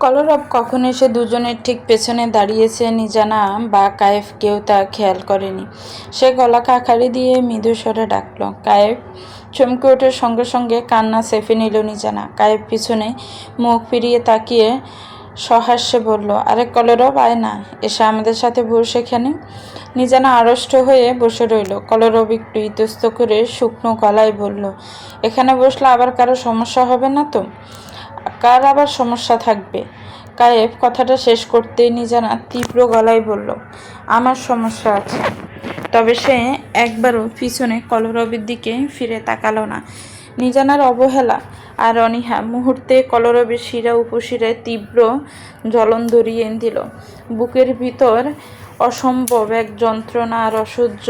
কলরব কখন এসে দুজনের ঠিক পেছনে দাঁড়িয়েছে নিজানা বা কায়েফ কেউ তা খেয়াল করেনি। সে গলা কাকারি দিয়ে মৃদু স্বরে ডাকল, কায়েফ। চমকে ওঠার সঙ্গে সঙ্গে কান্না চেপে নিল নিজানা। কায়েফ পিছনে মুখ ফিরিয়ে তাকিয়ে সহাস্যে বলল, আরে কলরব, আয় না, এসে আমাদের সাথে বস এখানে। নিজানা আড়ষ্ট হয়ে বসে রইল। কলরব একটু ইতস্ত করে শুকনো গলায় বলল, এখানে বসলে আবার কারো সমস্যা হবে না তো? কার আবার সমস্যা থাকবে? কায়েব কথাটা শেষ করতেই নিজানা তীব্র গলায় বলল, আমার সমস্যা আছে। তবে সে একবারও পিছনে কলরবের দিকে ফিরে তাকালো না। নিজানার অবহেলা আর অনীহা মুহূর্তে কলরবের শিরা উপশিরায় তীব্র জ্বলন ধরিয়ে দিল। বুকের ভিতর অসম্ভব এক যন্ত্রণা আর অসহ্য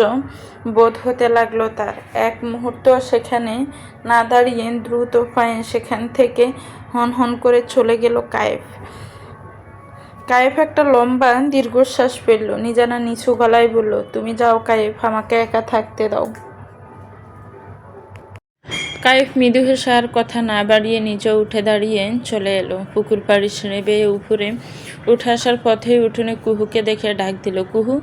বোধ হতে লাগলো তার। এক মুহূর্ত সেখানে না দাঁড়িয়ে দ্রুত পায়ে সেখান থেকে হন করে চলে গেল কায়েফ। কায়েফ একটা লম্বা দীর্ঘশ্বাস ফেলল। নিজানা নিচু গলায় বলল, তুমি যাও কায়েফ, আমাকে একা থাকতে দাও। কায়েফ মৃদু হেসে আর কথা না বাড়িয়ে নিজেও উঠে দাঁড়িয়ে চলে এলো। পুকুর পাড়ি ছেড়ে বেয়ে উপরে উঠে আসার পথেই উঠোনে কুহুকে দেখে ডাক দিল, কুহু,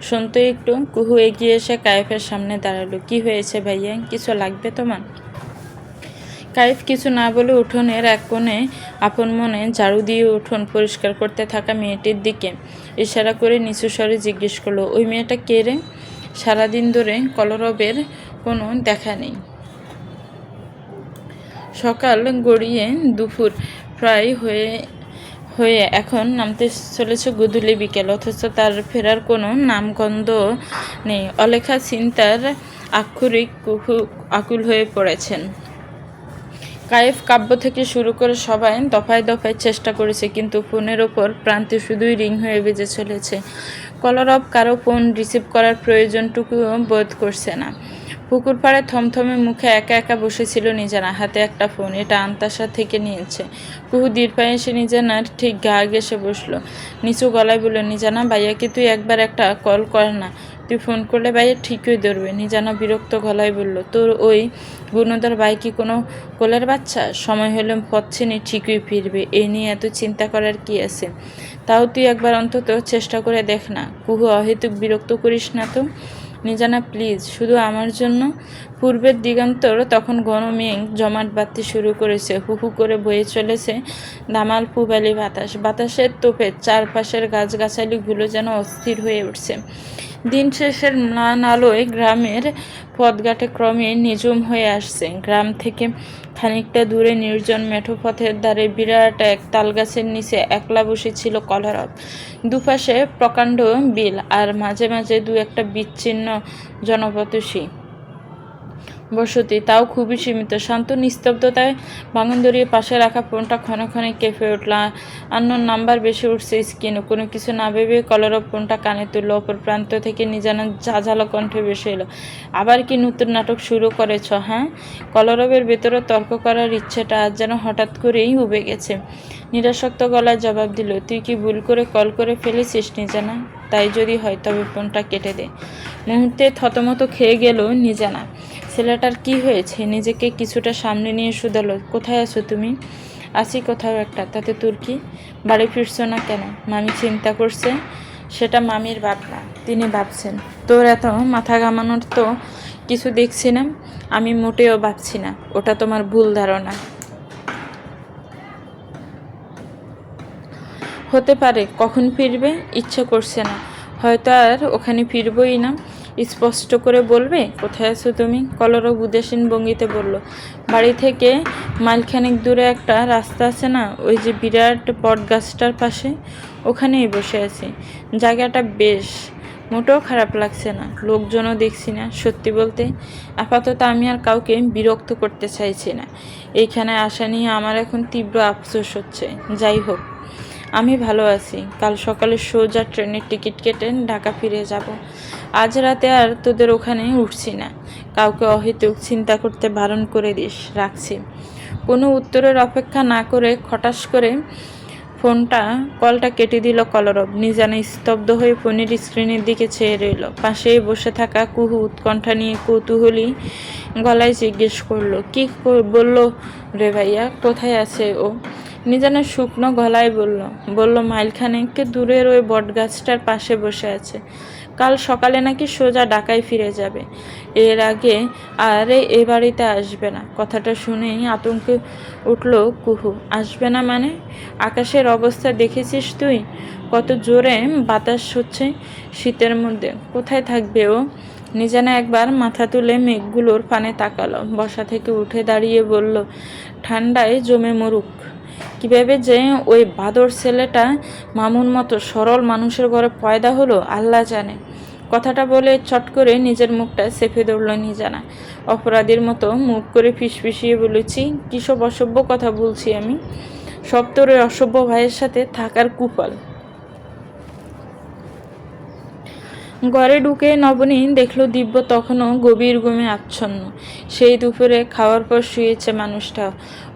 শুনতো একটু। কুহু এগিয়ে এসে কায়েফের সামনে দাঁড়ালো। কি হয়েছে ভাইয়া, কিছু লাগবে তোমার? কায়েফ কিছু না বলে উঠোনের এক কোণে আপন মনে ঝাড়ু দিয়ে উঠোন পরিষ্কার করতে থাকা মেয়েটির দিকে ইশারা করে নিচু স্বরে জিজ্ঞেস করলো, ওই মেয়েটা কে রে? সারাদিন ধরে কলরবের কোনো দেখা নেই। সকাল গড়িয়ে দুপুর প্রায় হয়ে এখন নামতে চলেছে গোধূলি বিকেল, অথচ তার ফেরার কোনো নামগন্ধ নেই। অলেখা চিন্তার আক্ষরিক আকুল হয়ে পড়েছেন। কায়েফ কাব্য থেকে শুরু করে সবাই দফায় দফায় চেষ্টা করেছে, কিন্তু ফোনের ওপর প্রান্তে শুধুই রিং হয়ে বেজে চলেছে। কলরব কারো ফোন রিসিভ করার প্রয়োজনটুকুও বোধ করছে না। পুকুর পাড়ে থমথমে মুখে একা একা বসেছিল নিজানা, হাতে একটা ফোন। এটা আন্তাসা থেকে নিয়েছে। কুহু দীর পায়ে এসে নিজানার ঠিক গা ঘেঁষে বসলো। নিচু গলায় বলল, নিজানা, ভাইয়াকে তুই একবার একটা কল কর না। তুই ফোন করলে ভাইয়া ঠিকই ধরবে। নিজানা বিরক্ত গলায় বলল, তোর ওই গুণধর ভাই কি কোনো কোলের বাচ্চা? সময় হলে পথছিনি ঠিকই ফিরবে, এই নিয়ে এত চিন্তা করার কি আছে? তাও তুই একবার অন্তত চেষ্টা করে দেখ না। কুহু, অহেতুক বিরক্ত করিস না তো। নিজানা, প্লিজ, শুধু আমার জন্য। পূর্বের দিগন্তর তখন ঘন মেঘ জমাট বাঁধতে শুরু করেছে। হু হু করে বয়ে চলেছে দামাল পূবালি বাতাস। বাতাসের তোপে চারপাশের গাছগাছালিগুলো যেন অস্থির হয়ে উঠছে। দিন শেষের ম্লান আলোয় গ্রামের পথঘাটে ক্রমে নিঝুম হয়ে আসছে। গ্রাম থেকে খানিকটা দূরে নির্জন মেঠো পথের ধারে বিরাট এক তালগাছের নিচে একলা বসেছিল কলরব। দুপাশে প্রকাণ্ড বিল, আর মাঝে মাঝে দু একটা বিচ্ছিন্ন জনপদসী বসতি, তাও খুবই সীমিত। শান্ত নিস্তব্ধতায় ভাঙন ধরিয়ে পাশে রাখা ফোনটা ক্ষণে ক্ষণে কেঁপে উঠল। আননোন নাম্বার বেশি উঠছে স্ক্রিনে। কোনো কিছু না ভেবে কলরব ফোনটা কানে তুলল। অপর প্রান্ত থেকে নিজানা ঝাঁঝালো কণ্ঠে ভেসে এলো, আবার কি নতুন নাটক শুরু করেছ? হ্যাঁ? কলরবের ভেতরে তর্ক করার ইচ্ছেটা আজ যেন হঠাৎ করেই উবে গেছে। নিরাসক্ত গলায় জবাব দিল, তুই কি ভুল করে কল করে ফেলেছিস নিজানা? তাই যদি হয় তবে ফোনটা কেটে দে। মুহূর্তে থতমত খেয়ে গেল নিজানা। ছেলেটার কি হয়েছে? নিজেকে কিছুটা সামনে নিয়ে শুধালো, কোথায় আছো তুমি? আছি কোথাও একটা, তাতে তোর কি? বাড়ি ফিরছো না কেন? মামি চিন্তা করছে। সেটা মামির ভাবনা, তিনি ভাবছেন। তোর এত মাথা ঘামানোর তো কিছু দেখছি না। আমি মোটেও ভাবছি না, ওটা তোমার ভুল ধারণা। হতে পারে। কখন ফিরবে? ইচ্ছে করছে না, হয়তো আর ওখানে ফিরবই না। স্পষ্ট করে বলবে কোথায় আছো তুমি? কলরব উদাসীন ভঙ্গিতে বলল, বাড়ি থেকে মাইলখানেক দূরে একটা রাস্তা আছে না, ওই যে বিরাট বট গাছটার পাশে, ওখানেই বসে আছি। জায়গাটা বেশ, মোটেও খারাপ লাগছে না, লোকজনও দেখছি না। সত্যি বলতে আপাতত আমি আর কাউকে বিরক্ত করতে চাইছি না। এইখানে আসা নিয়ে আমার এখন তীব্র আফসোস হচ্ছে। যাই হোক, আমি ভালো আছি। কাল সকালে সোজা ট্রেনের টিকিট কেটে ঢাকা ফিরে যাব। আজ রাতে আর তোদের ওখানে উঠছি না। কাউকে অহেতুক চিন্তা করতে বারণ করে দিস। রাখছি। কোনো উত্তরের অপেক্ষা না করে খটাস করে কলটা কেটে দিল কলরব। নিজানে স্তব্ধ হয়ে ফোনের স্ক্রিনের দিকে চেয়ে রইল। পাশেই বসে থাকা কুহু উৎকণ্ঠা নিয়ে কৌতূহলী গলায় জিজ্ঞেস করলো, কি বললো রে ভাইয়া? কোথায় আছে ও? নিজানা শুকনো গলায় বলল মাইলখানেক দূরের ওই বটগাছটার পাশে বসে আছে। কাল সকালে নাকি সোজা ঢাকায় ফিরে যাবে। এর আগে আর এ বাড়িতে আসবে না। কথাটা শুনেই আতঙ্কে উঠল কুহু। আসবে না মানে? আকাশের অবস্থা দেখেছিস তুই? কত জোরে বাতাস হচ্ছে শীতের মধ্যে। কোথায় থাকবে ও? নিজানা একবার মাথা তুলে মেঘগুলোর পানে তাকালো। বসা থেকে উঠে দাঁড়িয়ে বলল, ঠান্ডায় জমে মরুক। কিভাবে যে ওই বাদর ছেলেটা মামুর মতো সরল মানুষের ঘরে পয়দা হলো আল্লাহ জানে। কথাটা বলে চট করে নিজের মুখটা চেপে ধরল নিজানা। অপরাধীর মতো মুখ করে ফিসফিসিয়ে বলেছি, কিসব অসভ্য কথা বলছি আমি? সব তোর ওই অসভ্য ভাইয়ের সাথে থাকার কুফল। ঘরে ঢুকে নবনী দেখলো দিব্য তখনও গভীর ঘুমে আচ্ছন্ন। সেই দুপুরে খাওয়ার পর শুয়েছে মানুষটা,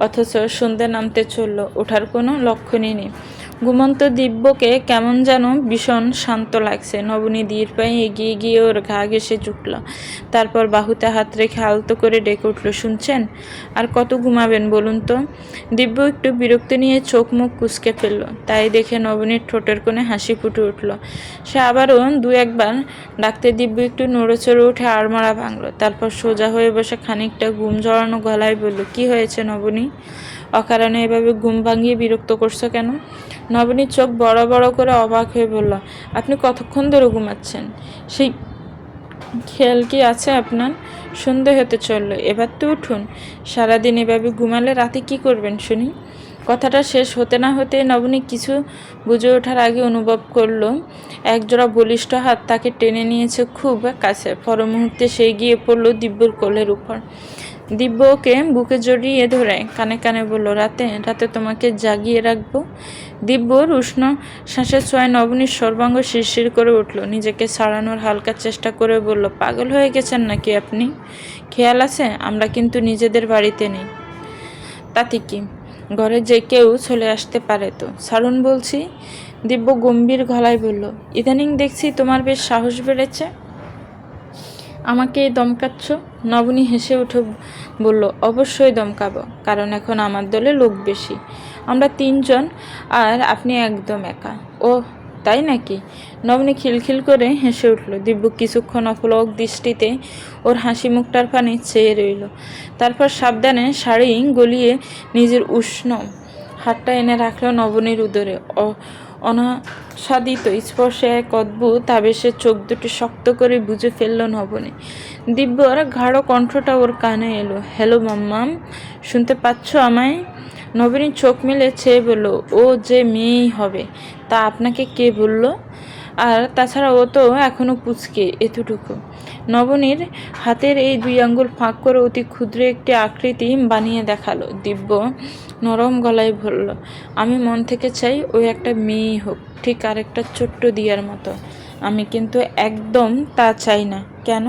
অথচ সন্ধ্যে নামতে চলল, ওঠার কোনো লক্ষণই নেই। ঘুমন্ত দিব্যকে কেমন যেন ভীষণ শান্ত লাগছে। নবনী ধীর পায়ে এগিয়ে গিয়ে ওর ঘা ঘেঁষে ঝুঁকল। তারপর বাহুতে হাত রেখে আলতো করে ডেকে উঠল, শুনছেন? আর কত ঘুমাবেন বলুন তো? দিব্য একটু বিরক্তি নিয়ে চোখ মুখ কুঁচকে ফেলল। তাই দেখে নবনীর ঠোঁটের কোণে হাসি ফুটে উঠল। সে আবারও দু একবার ডাকতে দিব্য একটু নড়েচড়ে উঠে আড়মোড়া ভাঙল। তারপর সোজা হয়ে বসে খানিকটা ঘুম জড়ানো গলায় বলল, কি হয়েছে নবনী? অকারণে এভাবে ঘুম ভাঙিয়ে বিরক্ত করছো কেন? নবনীর চোখ বড় বড় করে অবাক হয়ে বলল, আপনি কতক্ষণ ধরে ঘুমাচ্ছেন? সেই খেয়াল কি আছে আপনার? সন্ধে হতে চলল, এবার তো উঠুন। সারাদিন এভাবে ঘুমালে রাতে কি করবেন শুনি? কথাটা শেষ হতে না হতে নবনী কিছু বুঝে ওঠার আগে অনুভব করলো একজোড়া বলিষ্ঠ হাত তাকে টেনে নিয়েছে খুব কাছে। পর মুহূর্তে সে গিয়ে পড়ল দিব্যর কোলের উপর। দিব্য ওকে বুকে জড়িয়ে ধরে কানে কানে বলল, রাতে রাতে তোমাকে জাগিয়ে রাখবো। দিব্যর উষ্ণ শ্বাসের ছোঁয়ায় নবনীর সর্বাঙ্গ শিরশির করে উঠল। নিজেকে ছাড়ানোর হালকা চেষ্টা করে বলল, পাগল হয়ে গেছেন নাকি আপনি? খেয়াল আছে আমরা কিন্তু নিজেদের বাড়িতে নেই। তাতে কি? ঘরে যে কেউ চলে আসতে পারে তো। ছাড়ুন বলছি। দিব্য গম্ভীর গলায় বলল, ইদানিং দেখছি তোমার বেশ সাহস বেড়েছে। আমাকে দমকাচ্ছ? নবনী হেসে উঠে বলল, অবশ্যই দমকাবো, কারণ এখন আমার দলে লোক বেশি। আমরা তিনজন আর আপনি একদম একা। ও তাই নাকি? নবনী খিলখিল করে হেসে উঠল। দিব্য কিছুক্ষণ অপলক দৃষ্টিতে ওর হাসি মুখটার পানে চেয়ে রইল। তারপর সাবধানে শাড়ি গলিয়ে নিজের উষ্ণ হাতটা এনে রাখলো নবনীর উদরে। অনাস্বাদিত স্পর্শে এক অদ্ভুত আবেশের চোখ দুটি শক্ত করে বুঝে ফেলল নবনী। দিব্যর গাঢ় কণ্ঠটা ওর কানে এলো, হ্যালো মাম্মাম, শুনতে পাচ্ছ আমায়? নবনী চোখ মেলে চেয়ে বলল, ও যে মেয়েই হবে তা আপনাকে কে বলল? আর তাছাড়া ও তো এখনো পুচকে, এতটুকু। নবনীর হাতের এই দুই আঙ্গুল ফাঁক করে অতি ক্ষুদ্র একটি আকৃতি বানিয়ে দেখালো। দিব্য নরম গলায় বলল, আমি মন থেকে চাই ওই একটা মেয়েই হোক, ঠিক আরেকটা ছোট্ট দিয়ার মতো। আমি কিন্তু একদম তা চাই না। কেন?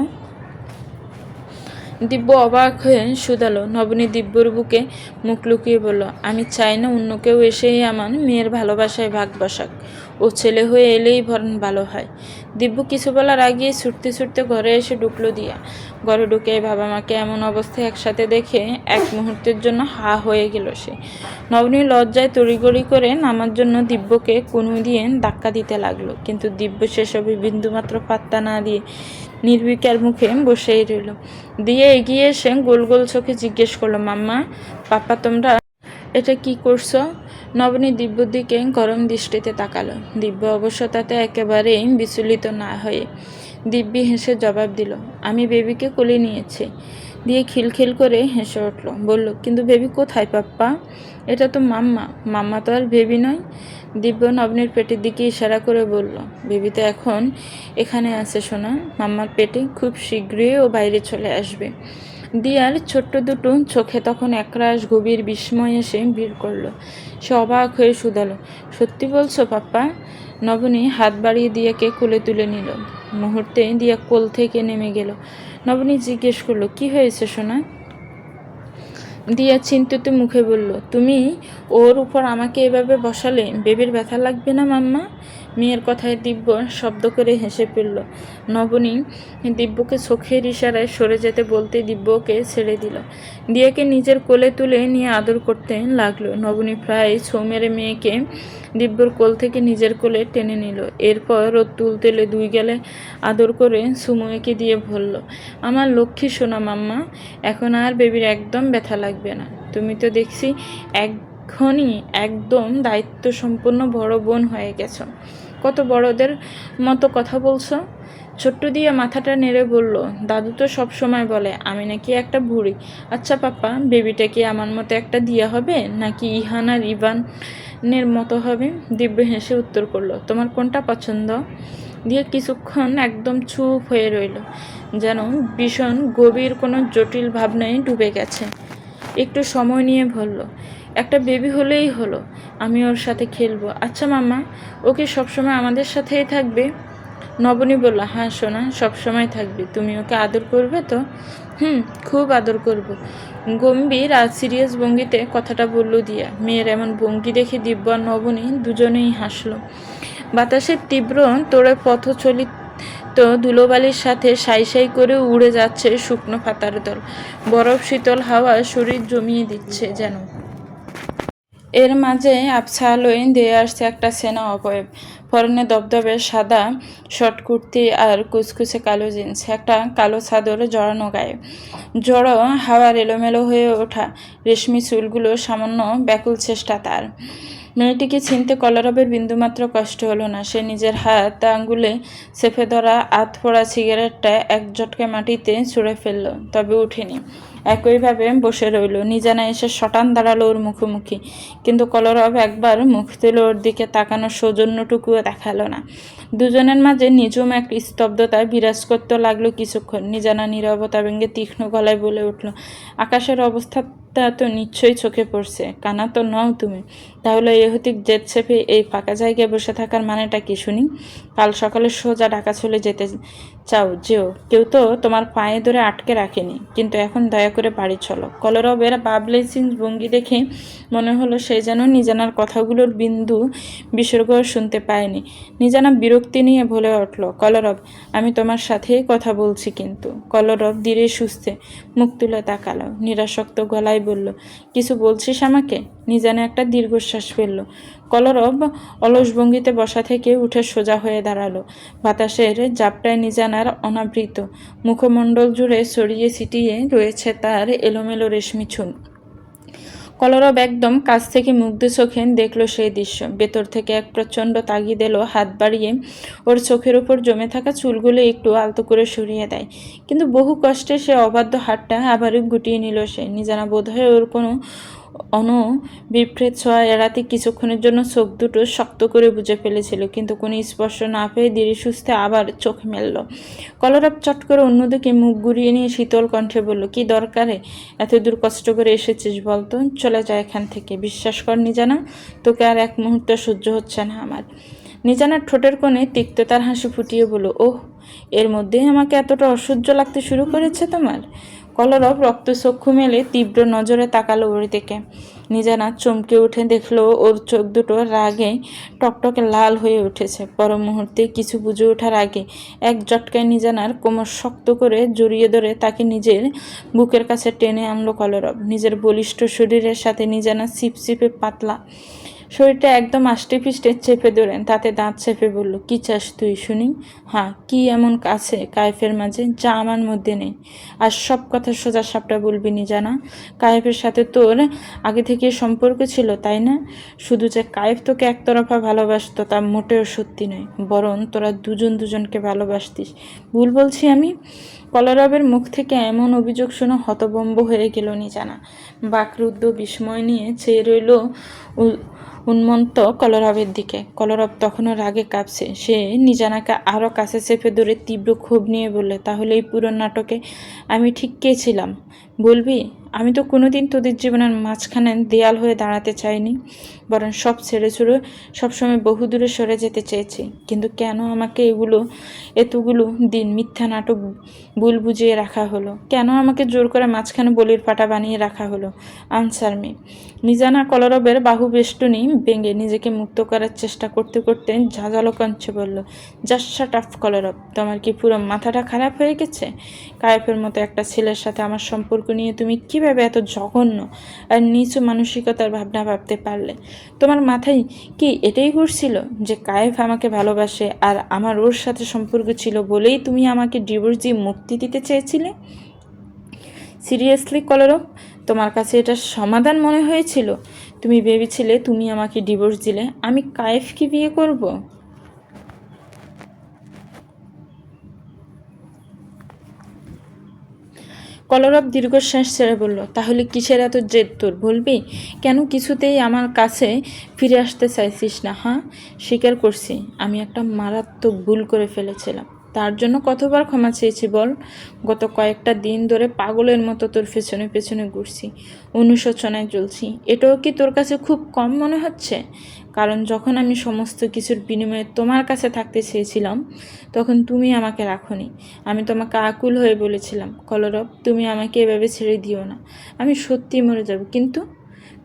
দিব্য অবাক হয়ে শুধালো। নবনী দিব্যর বুকে মুখ লুকিয়ে বলল, আমি চাই না অন্য কেউ এসেই আমার মেয়ের ভালোবাসায় ভাগ বসাক। ও ছেলে হয়ে এলেই বরং ভালো হয়। দিব্য কিছু বলার আগেই ছুটতে ছুটতে ঘরে এসে ঢুকলো দিয়া। ঘরে ঢুকে বাবা মাকে এমন অবস্থায় একসাথে দেখে এক মুহূর্তের জন্য হা হয়ে গেল সে। নবনী লজ্জায় তড়িগড়ি করে নামার জন্য দিব্যকে কুনু দিয়ে ধাক্কা দিতে লাগলো, কিন্তু দিব্য সেসবে বিন্দুমাত্র পাত্তা না দিয়ে নির্বিকার মুখে বসেই রইল। দিয়ে এগিয়ে এসে গোল গোল চোখে জিজ্ঞেস করলো, মাম্মা পাপ্পা তোমরা এটা কি করছো? নবনী দিব্যর দিকে গরম দৃষ্টিতে তাকালো। দিব্য অবশ্য তাতে একেবারেই বিচলিত না হয়ে দিব্যি হেসে জবাব দিল, আমি বেবিকে কোলে নিয়েছি। দিয়ে খিলখিল করে হেসে উঠল। বলল, কিন্তু বেবি কোথায় পাপ্পা? এটা তো মাম্মা। মাম্মা তো আর বেবি নয়। দিব্য নবনীর পেটের দিকে ইশারা করে বলল, বেবি তো এখন এখানে আছে সোনা, মাম্মার পেটে, খুব শীঘ্রই ও বাইরে চলে আসবে। দিয়ার ছোট্ট দুটো চোখে তখন একরাশ গভীর বিস্ময় এসে ভিড় করলো। সে অবাক হয়ে শুধালো, সত্যি বলছো পাপ্পা? নবনী হাত বাড়িয়ে দিয়াকে কোলে তুলে নিল। মুহূর্তে দিয়া কোল থেকে নেমে গেল। নবনী জিজ্ঞেস করলো, কি হয়েছে সোনা? দিয়া চিন্তিত মুখে বলল, তুমি ওর উপর আমাকে এভাবে বসালে বেবির ব্যথা লাগবে না মাম্মা? মেয়ের কথায় দিব্য শব্দ করে হেসে ফেলল। নবনী দিব্যকে চোখের ইশারায় সরে যেতে বলতে দিব্যকে ছেড়ে দিল। দিয়াকে নিজের কোলে তুলে নিয়ে আদর করতে লাগলো। নবনী প্রায় ছোঁ মেরে মেয়েকে দিব্যর কোল থেকে নিজের কোলে টেনে নিল। এরপর ও তুলে দুই গেলে আদর করে চুমু এঁকে দিয়ে বলল, আমার লক্ষ্মী সোনা মাম্মা, এখন আর বেবির একদম ব্যথা লাগবে না। তুমি তো দেখছি এখনই একদম দায়িত্ব সম্পন্ন বড় বোন হয়ে গেছ। কত বড়দের মতো কথা বলছো। ছোট্ট দিয়ে মাথাটা নেড়ে বলল, দাদু তো সব সময় বলে আমি নাকি একটা বুড়ি। আচ্ছা পাপা, বেবিটা কি আমার মতো একটা দিয়া হবে নাকি ইহান আর ইভানের মতো হবে? দিব্য হেসে উত্তর করলো, তোমার কোনটা পছন্দ? দিয়ে কিছুক্ষণ একদম চুপ হয়ে রইল, যেন ভীষণ গভীর কোনো জটিল ভাবনায় ডুবে গেছে। একটু সময় নিয়ে বলল, একটা বেবি হলেই হলো, আমি ওর সাথে খেলবো। আচ্ছা মাম্মা, ওকে সবসময় আমাদের সাথেই থাকবে? নবনী বলল, হ্যাঁ সোনা, সবসময় থাকবে। তুমি ওকে আদর করবে তো? খুব আদর করব। গম্ভীর আর সিরিয়াস ভঙ্গিতে কথাটা বলল দিয়া। মেয়ের এমন ভঙ্গি দেখে দিব্য আর নবনী দুজনেই হাসলো। বাতাসের তীব্র তোড়ে পথচলিত ধুলোবালির সাথে সাই সাই করে উড়ে যাচ্ছে শুকনো পাতার দল। বরফ শীতল হাওয়া শরীর জমিয়ে দিচ্ছে যেন। এর মাঝে আবছা আলোয় দিয়ে আসছে একটা সেনা অবয়ব। পরনে দবদবে সাদা শর্ট কুর্তি আর কুচকুচে কালো জিন্স, একটা কালো চাদর জড়ানো গায়ে। জড়ো হাওয়ার এলোমেলো হয়ে ওঠা রেশমি চুলগুলো সামান্য ব্যাকুল চেষ্টা তার। মেয়েটিকে চিনতে কলরবের বিন্দুমাত্র কষ্ট হলো না। সে নিজের হাত আঙ্গুলে চেপে ধরা আধপোড়া সিগারেটটা এক ঝটকে মাটিতে ছুঁড়ে ফেলল, তবে উঠেনি। একইভাবে বসে রইল। নিজানা এসে শটান দাঁড়ালো ওর মুখোমুখি, কিন্তু কলরব একবার মুখ তুলে ওর দিকে তাকানোর সৌজন্যটুকুও দেখালো না। দুজনের মাঝে নিঝুম এক স্তব্ধতা বিরাজ করতে লাগলো কিছুক্ষণ। নিজানা নীরবতা ভেঙে তীক্ষ্ণ গলায় বলে উঠল, আকাশের অবস্থাটা তো নিশ্চয়ই চোখে পড়ছে। কানা তো নও তুমি, তাহলে এহতিক জেদ চেপে এই ফাঁকা জায়গায় বসে থাকার মানেটা কি শুনি? কাল সকালে সোজা ঢাকা চলে যেতে চাও যেও, কেউ তো তোমার পায়ে ধরে আটকে রাখেনি, কিন্তু এখন দয়া করে বাড়ি চলো। কলরবের বাবলেসিং ভঙ্গি দেখে মনে হলো সে যেন নিজানার কথাগুলোর বিন্দু বিসর্গ শুনতে পায়নি। নিজানা বিরক্তি নিয়ে বলে উঠল, কলরব, আমি তোমার সাথেই কথা বলছি কিন্তু। কলরব ধীরে সুস্থে মুখ তুলে তাকালো, নিরাসক্ত গলায় বলল, কিছু বলছিস আমাকে? নিজানা একটা দীর্ঘশ্বাস ফেলল। কলরব অলস ভঙ্গিতে বসা থেকে উঠে সোজা হয়ে দাঁড়ালো। বাতাসের জাপটায় নিজানার অনাবৃত মুখমণ্ডল জুড়ে ছড়িয়ে ছিটিয়ে রয়েছে তার এলোমেলো রেশমি চুল। কলরব একদম কাছ থেকে মুগ্ধ চোখে দেখল সেই দৃশ্য। ভেতর থেকে এক প্রচণ্ড তাগিদ এলো, হাত বাড়িয়ে ওর চোখের উপর জমে থাকা চুলগুলো একটু আলতো করে সরিয়ে দেয়। কিন্তু বহু কষ্টে সে অবাধ্য হাতটা আবারও গুটিয়ে নিল সে। নিজানা বোধহয় ওর কোনো বিভ্রেত ছোঁয়া এড়াতে কিছুক্ষণের জন্য চোখ দুটো শক্ত করে বুঝে ফেলেছিল, কিন্তু কোনো স্পর্শ না পেয়ে ধীরে সুস্থে আবার চোখ মেলল। কলরব চট করে অন্যদিকে মুখ ঘুরিয়ে নিয়ে শীতল কণ্ঠে বলল, কি দরকারে এত দূর কষ্ট করে এসেছিস বলতো? চলে যায় এখান থেকে। বিশ্বাস কর নিজানা, তোকে আর এক মুহূর্ত সহ্য হচ্ছে না আমার। নিজানার ঠোঁটের কোণে তিক্ততার হাসি ফুটিয়ে বলল, ওহ, এর মধ্যেই আমাকে এতটা অসহ্য লাগতে শুরু করেছে তোমার? কলরব রক্তচক্ষু মেলে তীব্র নজরে তাকালো ওর দিকে। নিজানা চমকে উঠে দেখলো ওর চোখ দুটো রাগে টকটকে লাল হয়ে উঠেছে। পর মুহূর্তে কিছু বুঝে ওঠার আগে এক জটকায় নিজানার কোমর শক্ত করে জড়িয়ে ধরে তাকে নিজের বুকের কাছে টেনে আনলো কলরব। নিজের বলিষ্ঠ শরীরের সাথে নিজানা চিপচিপে পাতলা শরীরটা একদম আষ্টে পিষ্টে চেপে ধরেন, তাতে দাঁত চেপে বলল, কি চাস তুই শুনি? হ্যাঁ, কি এমন কাছে কায়েফের মাঝে যা আমার মধ্যে নেই? আর সব কথা সোজা সাপটা বলবি নিজানা। কায়েফের সাথে তোর আগে থেকে সম্পর্ক ছিল, তাই না? শুধু যে কায়েফ তোকে একতরফা ভালোবাসতো তা মোটেও সত্যি নয়, বরং তোরা দুজনকে ভালোবাসতিস। ভুল বলছি আমি? কলরবের মুখ থেকে এমন অভিযোগ শুনে হতভম্ব হয়ে গেল নিজানা। বাকরুদ্ধ বিস্ময় নিয়ে চেয়ে রইল উন্মত্ত কলরবের দিকে। কলরব তখনও রাগে কাঁপছে। সে নিজানাকে আরও কাছে চেপে ধরে তীব্র ক্ষোভ নিয়ে বললে, তাহলে এই পুরো নাটকে আমি ঠিক কে ছিলাম? বলবি, আমি তো কোনোদিন তোদের জীবনের মাঝখানে দেয়াল হয়ে দাঁড়াতে চাইনি, বরং সব ছেড়ে ছুড়ে সবসময় বহুদূরে সরে যেতে চেয়েছি। কিন্তু কেন আমাকে এতগুলো দিন মিথ্যা নাটক ভুল বুঝিয়ে রাখা হলো? কেন আমাকে জোর করে মাঝখানে বলির পাটা বানিয়ে রাখা হলো? Answer me. নিজানা কলরবের বাহু বেষ্টনী ভেঙে নিজেকে মুক্ত করার চেষ্টা করতে করতে ঝাঁঝালো কঞ্চে বলল, জাস্ট শাট আপ কলরব। তোমার কি পুরো মাথাটা খারাপ হয়ে গেছে? কায়েফের মতো একটা ছেলের সাথে আমার সম্পর্ক নিয়ে তুমি কীভাবে এত জঘন্য আর নিচু মানসিকতার ভাবনা ভাবতে পারলে? তোমার মাথায় কি এটাই ঘুরছিল যে কায়েফ আমাকে ভালোবাসে আর আমার ওর সাথে সম্পর্ক ছিল বলেই তুমি আমাকে ডিভোর্স দিয়ে মুক্তি দিতে চেয়েছিলে? সিরিয়াসলি কলরব, তোমার কাছে এটা সমাধান মনে হয়েছিল? তুমি ভেবেছিলে তুমি আমাকে ডিভোর্স দিলে আমি কায়েফকে বিয়ে করব? কলরব দীর্ঘশ্বাস ছেড়ে বলল, তাহলে কিসের এত জেদ তোর? বলবি কেন কিছুতেই আমার কাছে ফিরে আসতে চাইছিস না? হ্যাঁ, স্বীকার করছি আমি একটা মারাত্মক ভুল করে ফেলেছিলাম। তার জন্য কতবার ক্ষমা চেয়েছি বল? গত কয়েকটা দিন ধরে পাগলের মতো তোর পেছনে পেছনে ঘুরছি, অনুশোচনায় চলছি। এটাও কি তোর কাছে খুব কম মনে হচ্ছে? কারণ যখন আমি সমস্ত কিছুর বিনিময়ে তোমার কাছে থাকতে চেয়েছিলাম, তখন তুমি আমাকে রাখোনি। আমি তোমাকে আকুল হয়ে বলেছিলাম, কলরব তুমি আমাকে এভাবে ছেড়ে দিও না, আমি সত্যিই মরে যাব। কিন্তু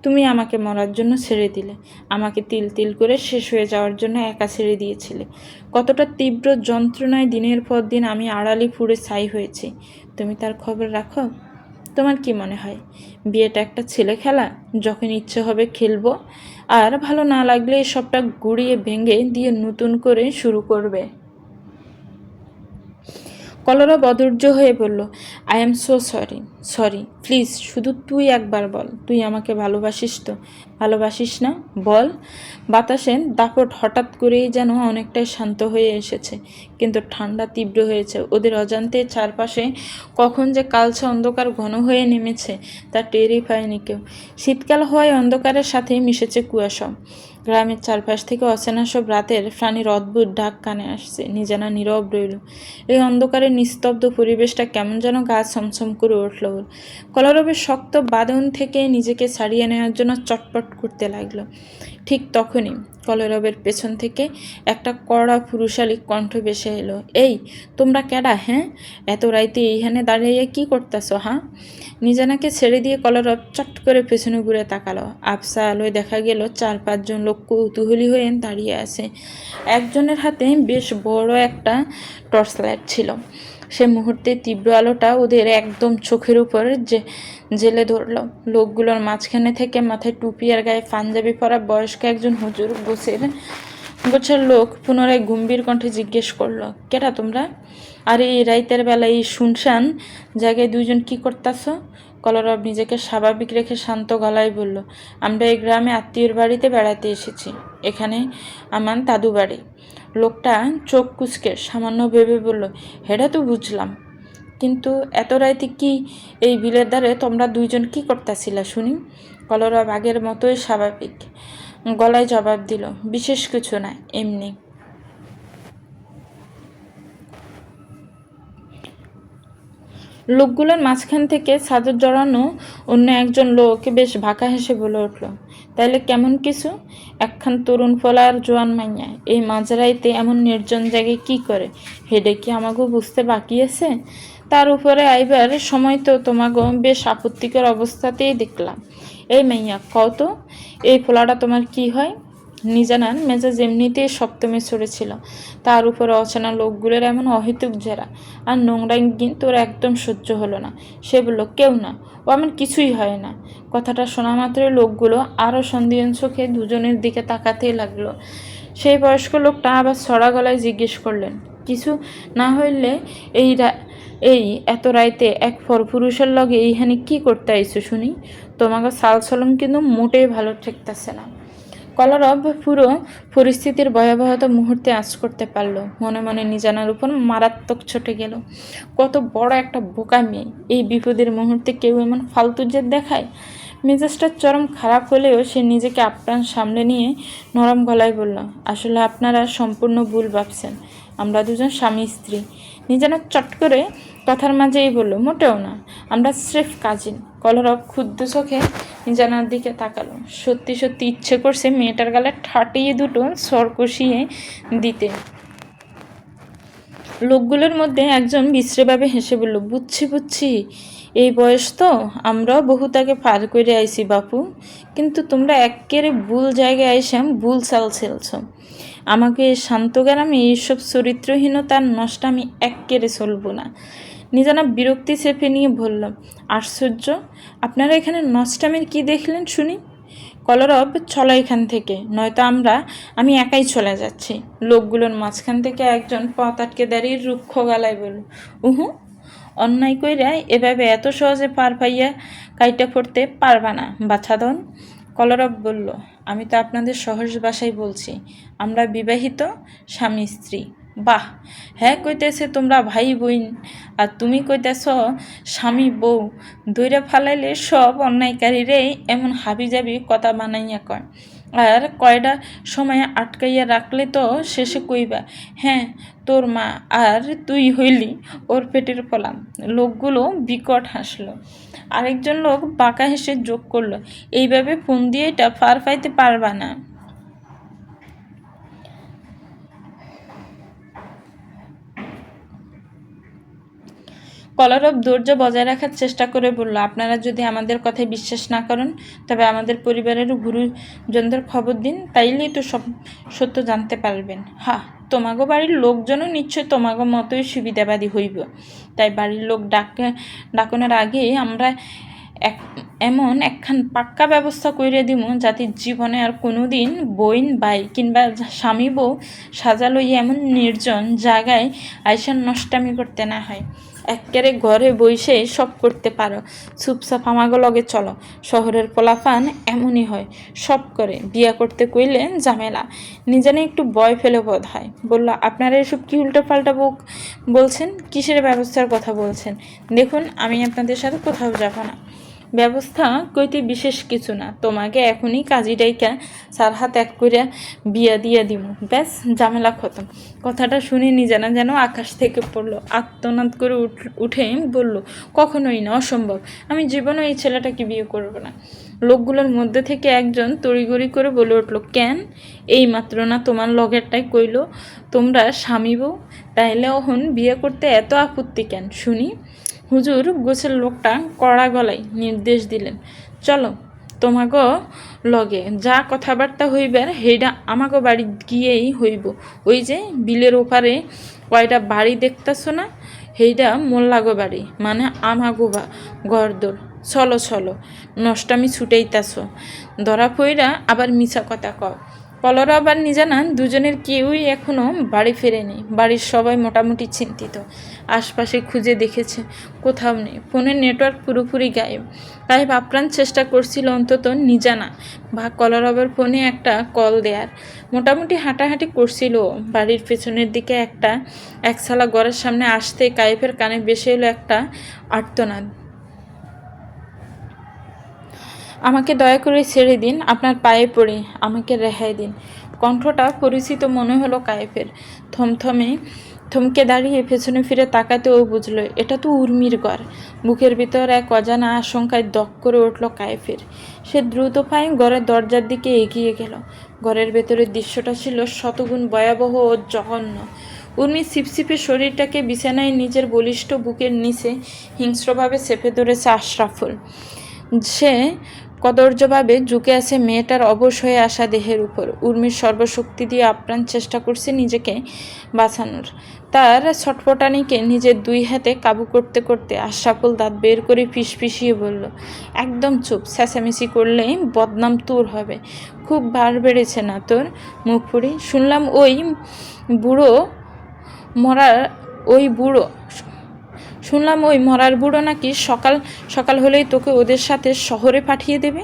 তুমি আমাকে মরার জন্য ছেড়ে দিলে, আমাকে তিল তিল করে শেষ হয়ে যাওয়ার জন্য একা ছেড়ে দিয়েছিলে। কতটা তীব্র যন্ত্রণায় দিনের পর দিন আমি আড়ালি পুড়ে ছাই হয়েছি, তুমি তার খবর রাখো? তোমার কি মনে হয় বিয়েটা একটা ছেলে খেলা, যখন ইচ্ছে হবে খেলবো, আর ভালো না লাগলে সবটা গুড়িয়ে ভেঙে দিয়ে নতুন করে শুরু করবে? কলরব অধৈর্য হয়ে বলল, I am so sorry please, শুধু তুই একবার বল, তুই আমাকে ভালোবাসিস তো? ভালোবাসিস না বল? বাতাসে দাপট হঠাৎ করেই যেন অনেকটাই শান্ত হয়ে এসেছে, কিন্তু ঠান্ডা তীব্র হয়েছে। ওদের অজান্তে চারপাশে কখন যে কালচে অন্ধকার ঘন হয়ে নেমেছে তা টেরই পায়নি কেউ। শীতকাল হওয়ায় অন্ধকারের সাথে মিশেছে কুয়াশা। গ্রামের চারপাশ থেকে অচেনা সব রাতের প্রাণীর অদ্ভুত ডাক কানে আসছে। নিজানা নীরব রইল। এই অন্ধকারে নিস্তব্ধ পরিবেশটা কেমন যেন গা ছমছম করে উঠল ওর। কলরবের শক্ত বাঁধন থেকে নিজেকে ছাড়িয়ে নেওয়ার জন্য চটপট করতে লাগলো। ঠিক তখনই কলরবের পেছন থেকে একটা কড়া পুরুষালী কণ্ঠ ভেসে এলো, এই তোমরা কেডা? হ্যাঁ, এত রাইতে এইখানে দাঁড়িয়ে কি করতেছ? হ্যাঁ? নিজানাকে ছেড়ে দিয়ে কলরব চট করে পেছনে ঘুরে তাকালো। আবসা আলোয় দেখা গেল 4-5 জন লোক কৌতূহলী হয়ে দাঁড়িয়ে আছে। একজনের হাতে বেশ বড় একটা টর্চ লাইট ছিল। সে মুহূর্তে তীব্র আলোটা ওদের একদম চোখের উপর জেলে ধরল। লোকগুলোর মাঝখানে থেকে মাথায় টুপি আর গায়ে পাঞ্জাবি পরা বয়স্ক একজন হুজুর গোছের লোক পুনরায় গম্ভীর কণ্ঠে জিজ্ঞেস করলো, কেটা তোমরা? আর এই রাইতের বেলায় এই শুনশান জায়গায় দুইজন কি করতেছ? কলরব নিজেকে স্বাভাবিক রেখে শান্ত গলায় বলল, আমরা এই গ্রামে আত্মীয়র বাড়িতে বেড়াতে এসেছি, এখানে আমার দাদু বাড়ি। লোকটা চোখ কুচকে সামান্য ভেবে বলল, হেডা তো বুঝলাম, কিন্তু এত রাইতে কি এই বিলের ধারে তোমরা দুইজন কি করতেছিলা শুনি? কলরব আগের মতোই স্বাভাবিক গলায় জবাব দিল, বিশেষ কিছু না, এমনি। লোকগুলোর মাঝখান থেকে চাদর জড়ানো অন্য একজন লোক বেশ ভাকা হেসে বলে উঠল, তাইলে কেমন কিছু? একখান তরুণ ফলার জোয়ান মাইয়া এই মাঝরাইতে এমন নির্জন জায়গায় কি করে, হেডে কি আমাকেও বুঝতে বাকি আছে? তার উপরে আইবার সময় তো তোমাকেও বেশ আপত্তিকর অবস্থাতেই দেখলাম। এই মাইয়া কত, এই ফোলাটা তোমার কি হয়? নিজানার মেজাজ এমনিতেই সপ্তমে ছড়েছিল, তার উপরে অচেনা লোকগুলোর এমন অহেতুক জেরা আর নোংরাঙ্গি তোর একদম সহ্য হলো না। সে বলল, কেউ না, ও আমার কিছুই হয় না। কথাটা শোনা মাত্রই লোকগুলো আরও সন্দেহন চোখে দুজনের দিকে তাকাতেই লাগলো। সেই বয়স্ক লোকটা আবার ছড়া গলায় জিজ্ঞেস করলেন, কিছু না হইলে এই এত রাইতে এক পুরুষের লগে এইখানে কি করতে আইছো শুনি? তোমাকে সালসলম কিন্তু মোটেই ভালো ঠেকতেছে না। কলরব পুরো পরিস্থিতির ভয়াবহতা মুহূর্তে আঁচ করতে পারল। মনে মনে নিজানার উপর মারাত্মক ছুটে গেল। কত বড় একটা বোকা মেয়ে! এই বিপদের মুহূর্তে কেউ এমন ফালতু জেদ দেখায়? মেজাজটা চরম খারাপ হলেও সে নিজেকে আপ্রাণ সামলে নিয়ে নরম গলায় বলল, আসলে আপনারা সম্পূর্ণ ভুল ভাবছেন, আমরা দুজন স্বামী স্ত্রী। নিজানা চট করে কথার মাঝেই বলল, মোটেও না, আমরা স্রেফ কাজিন। কলরব ক্ষুদ্র চোখে নিজানার দিকে তাকালো। সত্যি সত্যি ইচ্ছে করছে মেয়েটার গালে ঠাটিয়ে দুটো সর কষিয়ে দিতে। লোকগুলোর মধ্যে একজন বিশ্রেভাবে হেসে বলল, বুঝছি বুঝছি, এই বয়স তো আমরাও বহু তাকে পার করে আইছি বাপু, কিন্তু তোমরা একেবারে ভুল জায়গায় আইসাম ভুল চাল ছেলছ। আমাকে এই শান্ত গ্রামে এইসব চরিত্রহীনতার নষ্ট আমি একেবারে চলব না। নিজানা বিরক্তি চেপে নিয়ে বলল, আশ্চর্য, আপনারা এখানে নষ্টামের কি দেখলেন শুনি? কলরব, চলো এখান থেকে, নয়তো আমি একাই চলে যাচ্ছি। লোকগুলোর মাঝখান থেকে একজন পথ আটকে দাঁড়িয়ে রুক্ষ গালায় বলল, উহু, অন্যায় কইরা এভাবে এত সহজে পার পাইয়া কাইটা পড়তে পারবা না বাছাদন। কলরব বলল, আমি তো আপনাদের সহজ ভাষায় বলছি, আমরা বিবাহিত স্বামী স্ত্রী। বাহ, হ্যাঁ কইতেছে তোমরা ভাই বোন, আর তুমি কইতেছ স্বামী বউ। দইরা ফালাইলে সব অন্যায়কারীরে এমন হাবিজাবি কথা বানাইয়া কয়, আর কয়টা সময় আটকাইয়া রাখলে তো শেষে কইবা, হ্যাঁ তোর মা আর তুই হইলি ওর পেটের ফলাম। লোকগুলো বিকট হাসলো। আরেকজন লোক বাঁকা হেসে যোগ করলো, এইভাবে ফোন দিয়ে এটা পার পাইতে পারবা না। কলরব ধৈর্য বজায় রাখার চেষ্টা করে বলল, আপনারা যদি আমাদের কথায় বিশ্বাস না করেন, তবে আমাদের পরিবারের গুরুজনদের খবর দিন, তাইলেই তো সব সত্য জানতে পারবেন। তোমাগো বাড়ির লোকজনও নিশ্চয় তোমাগো মতোই সুবিধাবাদী হইব, তাই বাড়ির লোক ডাকনের আগে আমরা এমন একখান পাক্কা ব্যবস্থা কইরে দিব, যাতে জীবনে আর কোনো দিন বইন বাই কিংবা স্বামী বউ সাজা লইয়া এমন নির্জন জায়গায় আইসার নষ্টামি করতে না হয়। একেবারে ঘরে বইসে সব করতে পারো, চুপচাপ আমাগো লগে চলো। শহরের পোলাপান এমনই হয়, সব করে, বিয়া করতে কইলে ঝামেলা। নিজানে একটু ভয় ফেলে বোধ হয় বলল, আপনারা এসব কি উল্টোপাল্টা বলছেন? কিসের ব্যবস্থার কথা বলছেন? দেখুন, আমি আপনাদের সাথে কোথাও যাব না। ব্যবস্থা কইতে বিশেষ কিছু না, তোমাকে এখনই কাজী ডাইকা চার হাত এক করিয়া বিয়া দিয়া দিব, ব্যাস ঝামেলা খতম। কথাটা শুনে নিজানা যেন আকাশ থেকে পড়লো, আত্মনাদ করে উঠে বলল, কখনোই না, অসম্ভব, আমি জীবনে এই ছেলেটাকে বিয়ে করব না। লোকগুলোর মধ্যে থেকে একজন তড়িগড়ি করে বলে উঠল, কেন, এই মাত্র না তোমার লগেরটাই কইল তোমরা স্বামী বউ, তাইলে অহন বিয়ে করতে এত আপত্তি কেন শুনি? হুজুর গোছের লোকটা কড়া গলায় নির্দেশ দিলেন, চলো তোমাগো লগে যা কথাবার্তা হইবার সেইটা আমাগো বাড়ি গিয়েই হইব। ওই যে বিলের ওপারে কয়টা বাড়ি দেখতেছ না, সেইটা মোল্লাগো বাড়ি, মানে আমাগো ঘরদোর। চলো চলো, নষ্টামি ছুটাইতাছ, ধরা পইরা আবার মিছা কথা কও। কলরব আর নিজানা দুজনের কেউই এখনও বাড়ি ফেরেনি। বাড়ির সবাই মোটামুটি চিন্তিত, আশপাশে খুঁজে দেখেছে, কোথাও নেই। ফোনের নেটওয়ার্ক পুরোপুরি গায়েব। তাই আপ্রাণ চেষ্টা করছিল অন্তত নিজানা বা কলরবের ফোনে একটা কল দেয়ার। মোটামুটি হাঁটাহাঁটি করছিল বাড়ির পেছনের দিকে একসালা ঘরের সামনে আসতে কাইফের কানে বেশি এলো একটা আর্তনাদ, আমাকে দয়া করে ছেড়ে দিন, আপনার পায়ে পড়ে আমাকে রেহাই দিন। কণ্ঠটা পরিচিত মনে হলো কায়েফের। থমকে দাঁড়িয়ে পেছনে ফিরে তাকাতেও বুঝলো এটা তো উর্মির ঘর। বুকের ভিতর এক অজানা আশঙ্কায় দক করে উঠল কায়েফের। সে দ্রুত পায়ে ঘরের দরজার দিকে এগিয়ে গেল। ঘরের ভেতরের দৃশ্যটা ছিল শতগুণ ভয়াবহ ও জঘন্য। উর্মির ছিপছিপে শরীরটাকে বিছানায় নিজের বলিষ্ঠ বুকের নিচে হিংস্রভাবে চেপে ধরেছে আশরাফুল। সে কদর্যভাবে ঝুঁকে আছে মেয়েটার অবশ হয়ে আসা দেহের উপর। উর্মির সর্বশক্তি দিয়ে আপ্রাণ চেষ্টা করছে নিজেকে বাঁচানোর। তার ছটফটানিকে নিজের দুই হাতে কাবু করতে করতে আশরাফুল দাঁত বের করে ফিসফিসিয়ে বলল, একদম চুপ, চেঁচামেচি করলে বদনাম তোর হবে। খুব ভার বেড়েছে না তোর, মুখ পুড়ি? শুনলাম ওই মরার বুড়ো নাকি সকাল সকাল হলেই তোকে ওদের সাথে শহরে পাঠিয়ে দেবে,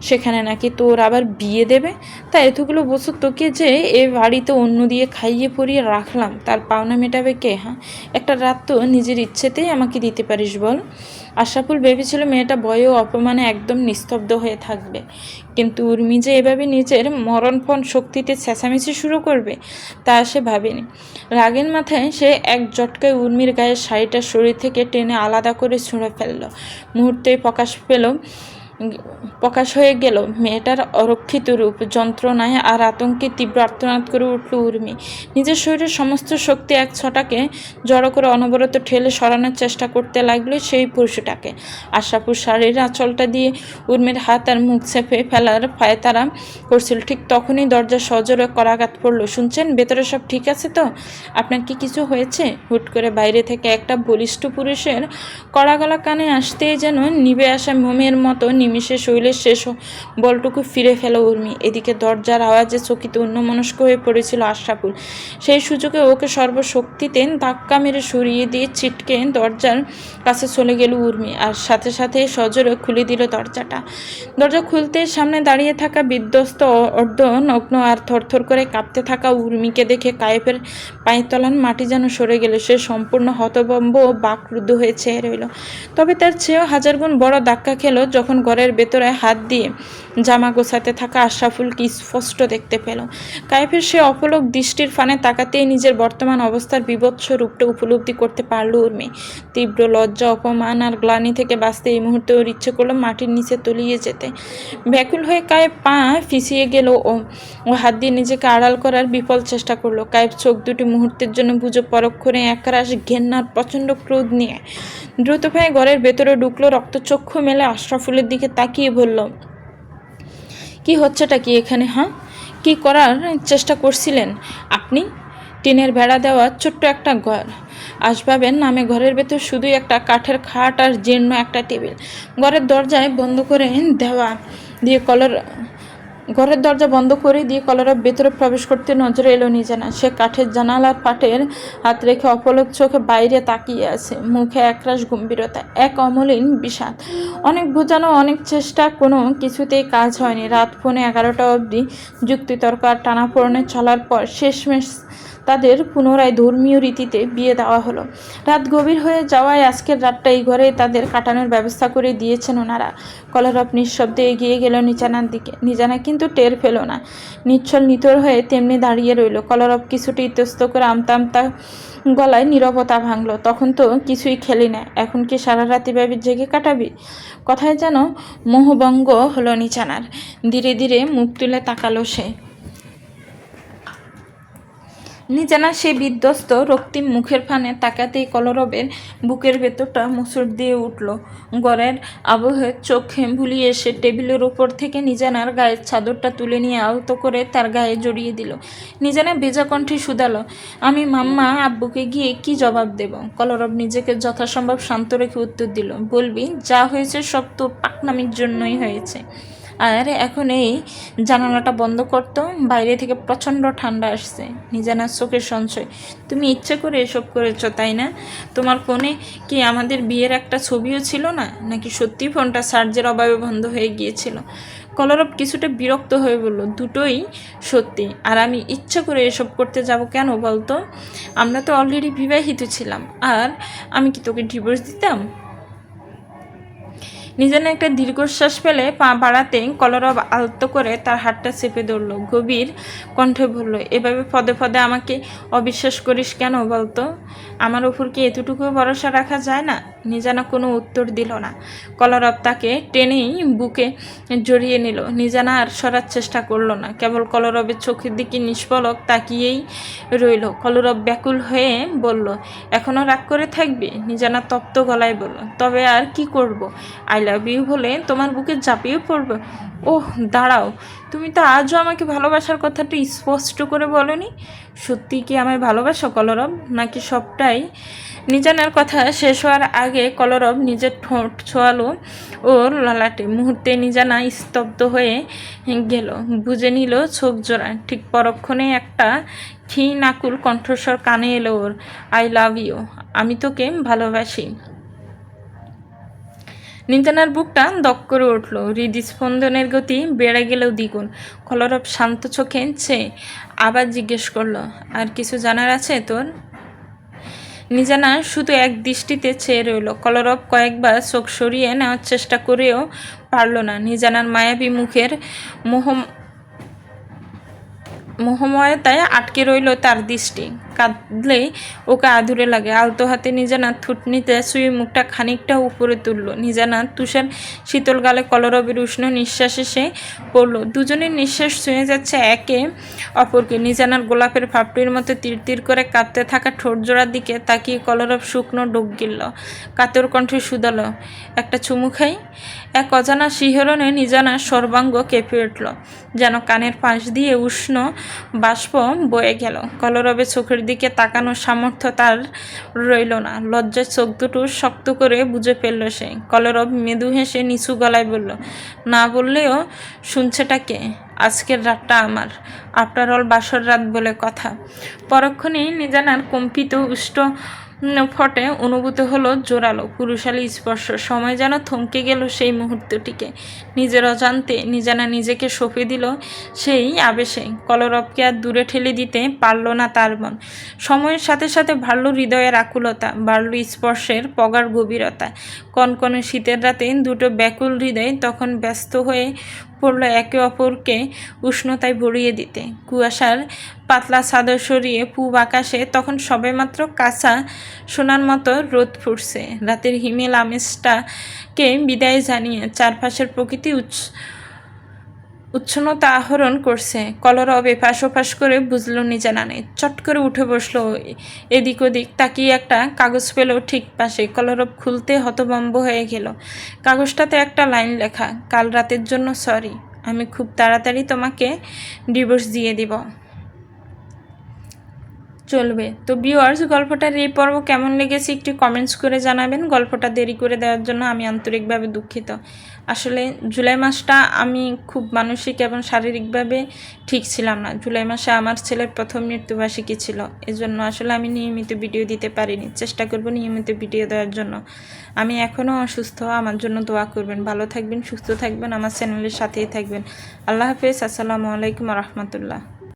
সেখানে নাকি তোর আবার বিয়ে দেবে। তা এতগুলো বছর তোকে যে এ বাড়িতে অন্য দিয়ে খাইয়ে পরিয়ে রাখলাম, তার পাওনা মেটাবে কে? একটা রাত তো নিজের ইচ্ছেতেই আমাকে দিতে পারিস বল। আশরাফুল ভেবেছিল মেয়েটা ভয়ে ও অপমানে একদম নিস্তব্ধ হয়ে থাকবে, কিন্তু উর্মি যে এভাবে নিজের মরণপণ শক্তিতে চেঁচামেচি শুরু করবে তা সে ভাবেনি। রাগের মাথায় সে এক জটকায় উর্মির গায়ের শাড়িটা শরীর থেকে টেনে আলাদা করে ছুঁড়ে ফেলল। মুহূর্তেই প্রকাশ হয়ে গেল মেয়েটার অরক্ষিত রূপ। যন্ত্রণায় আর আতঙ্কে তীব্র আর্তনাদ করে উঠল উর্মি। নিজের শরীরের সমস্ত শক্তি এক ছটাকে জড়ো করে অনবরত ঠেলে সরানোর চেষ্টা করতে লাগলো সেই পুরুষটাকে। আশরাফুল শাড়ির আঁচলটা দিয়ে উর্মির হাত আর মুখ চেপে ফেলার পায়তারা করছিল। ঠিক তখনই দরজা সজোরে করাঘাত পড়ল। শুনছেন? ভেতরে সব ঠিক আছে তো? আপনার কি কিছু হয়েছে? হুট করে বাইরে থেকে একটা বলিষ্ঠ পুরুষের কড়া গলা কানে আসতেই যেন নিভে আসা মোমের মতো নিমিষে শৈলের শেষ বলটুকু ফিরে ফেল উর্মি। এদিকে দরজার আওয়াজে চকিত অন্যমনস্ক হয়ে পড়েছিল আশরাফুল। সেই সুযোগে ওকে সর্বশক্তিতে ধাক্কা মেরে সরিয়ে দিয়ে ছিটকে দরজার কাছে চলে গেল উর্মি, আর সাথে সাথে সজোরে খুলে দিল দরজাটা। দরজা খুলতে সামনে দাঁড়িয়ে থাকা বিধ্বস্ত অর্ধ নগ্ন আর থরথর করে কাঁপতে থাকা উর্মিকে দেখে কায়েফের পায়ের তলার মাটি যেন সরে গেল। সে সম্পূর্ণ হতভম্ব ও বাকরুদ্ধ হয়ে চেয়ে রইল। তবে তার চেয়েও হাজার গুণ বড় ধাক্কা খেল যখন ঘরের ভেতরে হাত দিয়ে জামা গোছাতে থাকা আশরাফুলকে স্পষ্ট দেখতে পেল। কায়েফের সে অপলক দৃষ্টির ফানে তাকাতেই নিজের বর্তমান অবস্থার বিভৎস রূপটা উপলব্ধি করতে পারল উর্মি। তীব্র লজ্জা, অপমান আর গ্লানি থেকে বাঁচতে এই মুহূর্তে ওর ইচ্ছে করলো মাটির নিচে তলিয়ে যেতে। ব্যাকুল হয়ে কায়েব পা ফিসিয়ে গেল ও হাত দিয়ে নিজেকে আড়াল করার বিফল চেষ্টা করলো। কায়েব চোখ দুটি মুহূর্তের জন্য বুঝে পরক্ষণে একরাশ ঘেন্নার প্রচণ্ড ক্রোধ নিয়ে দ্রুত পায়ে ঘরের ভেতরে ঢুকলো। রক্তচক্ষু মেলে আশরাফুলের দিকে তাকিয়ে বলল, কি হচ্ছেটা কি এখানে? হ্যাঁ, কি করার চেষ্টা করছিলেন আপনি? টিনের বেড়া দেওয়া ছোট্ট একটা ঘর, আসবাবের নামে ঘরের ভেতর শুধুই একটা কাঠের খাট আর জীর্ণ একটা টেবিল। ঘরের দরজা বন্ধ করে দিয়ে কলরব ভেতরে প্রবেশ করতে নজরে এলো নিজানা। সে কাঠের জানালার পাটের হাত রেখে অপলক চোখে বাইরে তাকিয়ে আছে, মুখে একরাশ গম্ভীরতা, এক অমলিন বিষাদ। অনেক বোঝানো, অনেক চেষ্টা, কোনো কিছুতেই কাজ হয়নি। রাত 11:30 অবধি যুক্তিতর্ক আর টানাপোড়েনে চলার পর শেষমেশ তাদের পুনরায় ধর্মীয় রীতিতে বিয়ে দেওয়া হলো। রাত গভীর হয়ে যাওয়ায় আজকের রাতটা এই ঘরেই তাদের কাটানোর ব্যবস্থা করে দিয়েছেন ওনারা। কলরব নিঃশব্দে এগিয়ে গেল নিজানার দিকে। নিজানা কিন্তু টের পেল না। নিচ্ছল নিতর হয়ে তেমনি দাঁড়িয়ে রইল। কলরব কিছুটা ইতস্ত করে আমতা আমতা গলায় নীরবতা ভাঙল। তখন তো কিছুই খেলি না, এখন কি সারা রাতি ভাবে জেগে কাটাবি? কথায় যেন মোহভঙ্গ হলো নিজানার। ধীরে ধীরে মুখ তুলে তাকালো সে। নিজানা সে বিধ্বস্ত রক্তিম মুখের ফানে তাকাতেই কলরবের বুকের ভেতরটা মুসুর দিয়ে উঠল। ঘরের আবহে চোখে ভুলিয়ে এসে টেবিলের ওপর থেকে নিজানার গায়ের চাদরটা তুলে নিয়ে আলতো করে তার গায়ে জড়িয়ে দিল। নিজানা ভেজা কণ্ঠে শুধালো, আমি মাম্মা আব্বুকে গিয়ে কি জবাব দেব? কলরব নিজেকে যথাসম্ভব শান্ত রেখে উত্তর দিল, বলবি যা হয়েছে সব তোর পাকনামির জন্যই হয়েছে। আর এখন এই জানালাটা বন্ধ করতো, বাইরে থেকে প্রচণ্ড ঠান্ডা আসছে। নিজানার চোখের সঞ্চয়, তুমি ইচ্ছে করে এসব করেছো তাই না? তোমার ফোনে কি আমাদের বিয়ের একটা ছবিও ছিল না? নাকি সত্যি ফোনটা চার্জের অভাবে বন্ধ হয়ে গিয়েছিল? কলরব কিছুটা বিরক্ত হয়ে বলল, দুটোই সত্যি। আর আমি ইচ্ছা করে এসব করতে যাব কেন বলতো? আমরা তো অলরেডি বিবাহিত ছিলাম, আর আমি কি তোকে ডিভোর্স দিতাম? নিজানা একটা দীর্ঘশ্বাস ফেলে পা বাড়াতে কলরব আলতো করে তার হাতটা চেপে ধরল। গভীর কণ্ঠে বলল, এভাবে পদে পদে আমাকে অবিশ্বাস করিস কেন বলতো? আমার ওপর কি এতটুকু ভরসা রাখা যায় না? নিজানা কোনো উত্তর দিল না। কলরব তাকে টেনেই বুকে জড়িয়ে নিল। নিজানা আর সরার চেষ্টা করলো না, কেবল কলরবের চোখের দিকে নিষ্পলক তাকিয়েই রইল। কলরব ব্যাকুল হয়ে বলল, এখনও রাগ করে থাকবি? নিজানা তপ্ত গলায় বলল, তবে আর কি করব? আই লাভ ইউ বলে তোমার বুকে ঝাঁপিয়ে পড়বে? ওহ দাঁড়াও, তুমি তো আজও আমাকে ভালোবাসার কথাটা স্পষ্ট করে বলনি। সত্যি কি আমায় ভালোবাসো কলরব, নাকি সবটাই? নিজানার কথা শেষ হওয়ার আগে কলরব নিজের ঠোঁট ছোঁয়ালো ওর ললাটে। মুহূর্তে নিজানা স্তব্ধ হয়ে গেল, বুঝে নিল চোখ জোড়া। ঠিক পরক্ষণে একটা ক্ষীণ আকুল কণ্ঠস্বর কানে এলো ওর, আই লাভ ইউ, আমি তোকে ভালোবাসি। নিজানার বুকটা দক করে উঠল, হৃদস্পন্দনের গতি বেড়ে গেলেও দ্বিগুণ। কলরব শান্ত চোখে চেয়ে আবার জিজ্ঞেস করলো, আর কিছু জানার আছে তোর? নিজানা শুধু এক দৃষ্টিতে চেয়ে রইল। কলরব কয়েকবার চোখ সরিয়ে নেওয়ার চেষ্টা করেও পারল না। নিজানার মায়াবী মুখের মোহময়তায় আটকে রইল তার দৃষ্টি। কাঁদলেই ওকে আদুরে লাগে। আলতো হাতে নিজানার থুতনিতে শুয়ে মুখটা খানিকটা উপরে তুলল। নিজানার তুষার শীতল গালে কলরবের উষ্ণ নিঃশ্বাসে সে পড়ল। দুজনের নিঃশ্বাস ছুঁয়ে যাচ্ছে একে অপরকে। নিজানার গোলাপের ফাপড়ির মতো তীর তীর করে কাঁপতে থাকা ঠোঁট জোড়ার দিকে তাকিয়ে কলরব শুকনো ডোক গিলল। কাতর কণ্ঠে শুধালো, একটা চুমু খাই? এক অজানা শিহরণে নিজানার সর্বাঙ্গ কেঁপে উঠল, যেন কানের পাশ দিয়ে উষ্ণ বাষ্প বয়ে গেল। কলরবে চোখের দিকে তাকানোর সামর্থ্য তার রইল না। লজ্জায় চোখ দুটো শক্ত করে বুঝে ফেলল সে। কলরব মৃদু হেসে নিচু গলায় বলল, না বললেও শুনছেটা কে? আজকের রাতটা আমার, আফটার অল বাসর রাত বলে কথা। পরক্ষণেই নিজানার কম্পিত উষ্ঠ ফটে অনুভূত হলো জোরালো পুরুষালী স্পর্শ। সময় যেন থমকে গেল সেই মুহূর্তটিকে। নিজের অজান্তে নিজানা নিজেকে সঁপে দিল সেই আবেশে। কলরবকে আর দূরে ঠেলে দিতে পারল না তার মন। সময়ের সাথে সাথে বাড়ল হৃদয়ের আকুলতা, বাড়ল স্পর্শের পগার গভীরতা। কনকনে শীতের রাতে দুটো ব্যাকুল হৃদয় তখন ব্যস্ত হয়ে পড়ল একে অপরকে উষ্ণতায় ভরিয়ে দিতে। কুয়াশার পাতলা চাদর সরিয়ে পূব আকাশে তখন সবেমাত্র কাঁচা সোনার মতো রোদ ফুটছে। রাতের হিমেল আমেজটাকে বিদায় জানিয়ে চারপাশের প্রকৃতি উচ্ছন্নতা আহরণ করছে। কলরব এপাশ ওপাশ করে বুঝল নিজানা নেই। চট করে উঠে বসলো, এদিক ওদিক তাকিয়ে একটা কাগজ পেল ঠিক পাশে। কলরব খুলতে হতভম্ব হয়ে গেল। কাগজটাতে একটা লাইন লেখা, কাল রাতের জন্য সরি, আমি খুব তাড়াতাড়ি তোমাকে ডিভোর্স দিয়ে দিব। চলবে তো ভিউয়ার্স, গল্পটার এই পর্ব কেমন লেগেছে একটু কমেন্টস করে জানাবেন। গল্পটা দেরি করে দেওয়ার জন্য আমি আন্তরিকভাবে দুঃখিত। আসলে জুলাই মাসটা আমি খুব মানসিক এবং শারীরিকভাবে ঠিক ছিলাম না। জুলাই মাসে আমার ছেলের প্রথম মৃত্যুবার্ষিকী ছিল, এজন্য আসলে আমি নিয়মিত ভিডিও দিতে পারিনি। চেষ্টা করব নিয়মিত ভিডিও দেওয়ার জন্য। আমি এখনও অসুস্থ, আমার জন্য দোয়া করবেন। ভালো থাকবেন, সুস্থ থাকবেন, আমার চ্যানেলের সাথেই থাকবেন। আল্লাহ হাফেজ। আসসালামু আলাইকুম রহমতুল্লাহ।